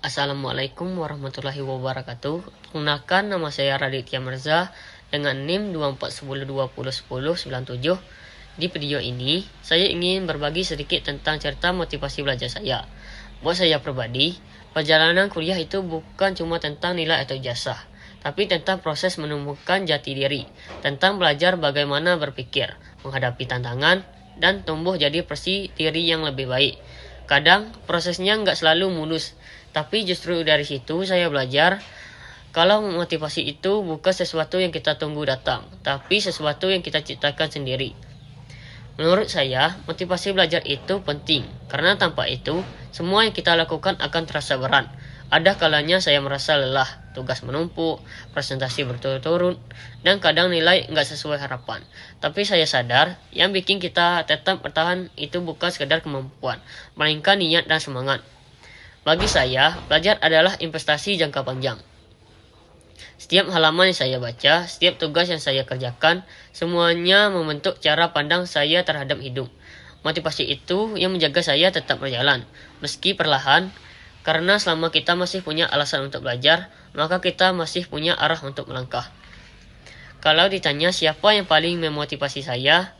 Assalamualaikum warahmatullahi wabarakatuh. Perkenalkan, nama saya Raditya Mirza dengan NIM 2410201097. Di video ini, saya ingin berbagi sedikit tentang cerita motivasi belajar saya. Buat saya pribadi, perjalanan kuliah itu bukan cuma tentang nilai atau ijazah, tapi tentang proses menemukan jati diri, tentang belajar bagaimana berpikir, menghadapi tantangan, dan tumbuh jadi versi diri yang lebih baik. Kadang prosesnya nggak selalu mulus, tapi justru dari situ saya belajar kalau motivasi itu bukan sesuatu yang kita tunggu datang, tapi sesuatu yang kita ciptakan sendiri. Menurut saya, motivasi belajar itu penting, karena tanpa itu, semua yang kita lakukan akan terasa berat. Ada kalanya saya merasa lelah, tugas menumpuk, presentasi berturut-turut, dan kadang nilai nggak sesuai harapan. Tapi saya sadar, yang bikin kita tetap bertahan itu bukan sekedar kemampuan, melainkan niat dan semangat. Bagi saya, belajar adalah investasi jangka panjang. Setiap halaman yang saya baca, setiap tugas yang saya kerjakan, semuanya membentuk cara pandang saya terhadap hidup. Motivasi itu yang menjaga saya tetap berjalan, meski perlahan, karena selama kita masih punya alasan untuk belajar, maka kita masih punya arah untuk melangkah. Kalau ditanya siapa yang paling memotivasi saya,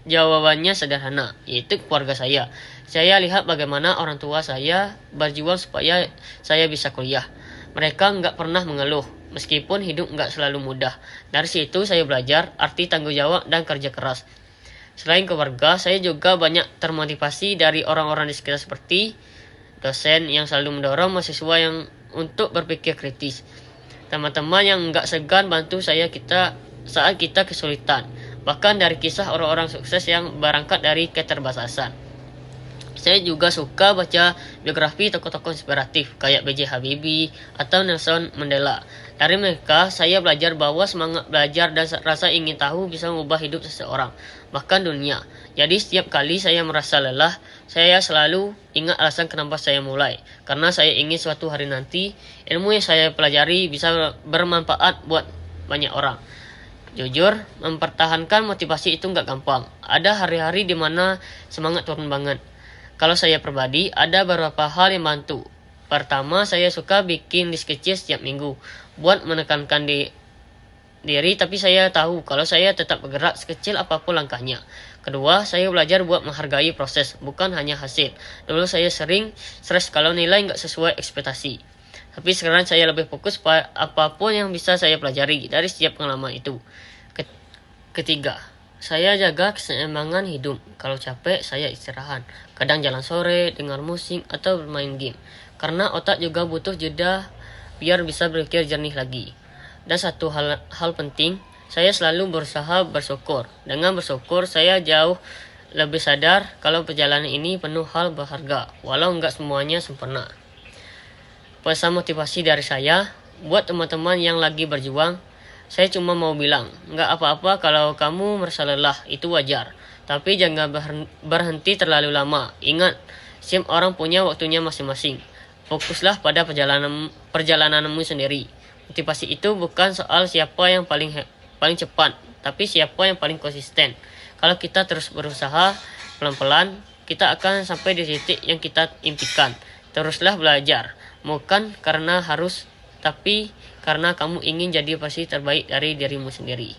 jawabannya sederhana, yaitu keluarga saya. Saya lihat bagaimana orang tua saya berjuang supaya saya bisa kuliah. Mereka nggak pernah mengeluh, meskipun hidup nggak selalu mudah. Dari situ saya belajar arti tanggung jawab dan kerja keras. Selain keluarga, saya juga banyak termotivasi dari orang-orang di sekitar seperti dosen yang selalu mendorong mahasiswa yang untuk berpikir kritis. Teman-teman yang nggak segan bantu saat kita kesulitan. Bahkan dari kisah orang-orang sukses yang berangkat dari keterbatasan. Saya juga suka baca biografi tokoh-tokoh inspiratif kayak B.J. Habibie atau Nelson Mandela. Dari mereka, saya belajar bahwa semangat belajar dan rasa ingin tahu bisa mengubah hidup seseorang, bahkan dunia. Jadi setiap kali saya merasa lelah, saya selalu ingat alasan kenapa saya mulai. Karena saya ingin suatu hari nanti, ilmu yang saya pelajari bisa bermanfaat buat banyak orang. Jujur, mempertahankan motivasi itu nggak gampang. Ada hari-hari di mana semangat turun banget. Kalau saya pribadi, ada beberapa hal yang bantu. Pertama, saya suka bikin list kecil setiap minggu buat menekankan diri, tapi saya tahu kalau saya tetap bergerak sekecil apapun langkahnya. Kedua, saya belajar buat menghargai proses, bukan hanya hasil. Dulu saya sering stres kalau nilai nggak sesuai ekspektasi. Tapi sekarang saya lebih fokus pada apapun yang bisa saya pelajari dari setiap pengalaman itu. Ketiga, saya jaga keseimbangan hidup. Kalau capek, saya istirahat. Kadang jalan sore, dengar musik, atau bermain game. Karena otak juga butuh jeda biar bisa berpikir jernih lagi. Dan satu hal penting, saya selalu berusaha bersyukur. Dengan bersyukur, saya jauh lebih sadar kalau perjalanan ini penuh hal berharga, walau nggak semuanya sempurna. Pesan motivasi dari saya, buat teman-teman yang lagi berjuang, saya cuma mau bilang, nggak apa-apa kalau kamu merasa lelah, itu wajar. Tapi jangan berhenti terlalu lama. Ingat, setiap orang punya waktunya masing-masing. Fokuslah pada perjalananmu sendiri. Motivasi itu bukan soal siapa yang paling cepat, tapi siapa yang paling konsisten. Kalau kita terus berusaha, pelan-pelan, kita akan sampai di titik yang kita impikan. Teruslah belajar, bukan karena harus, tapi karena kamu ingin jadi versi terbaik dari dirimu sendiri.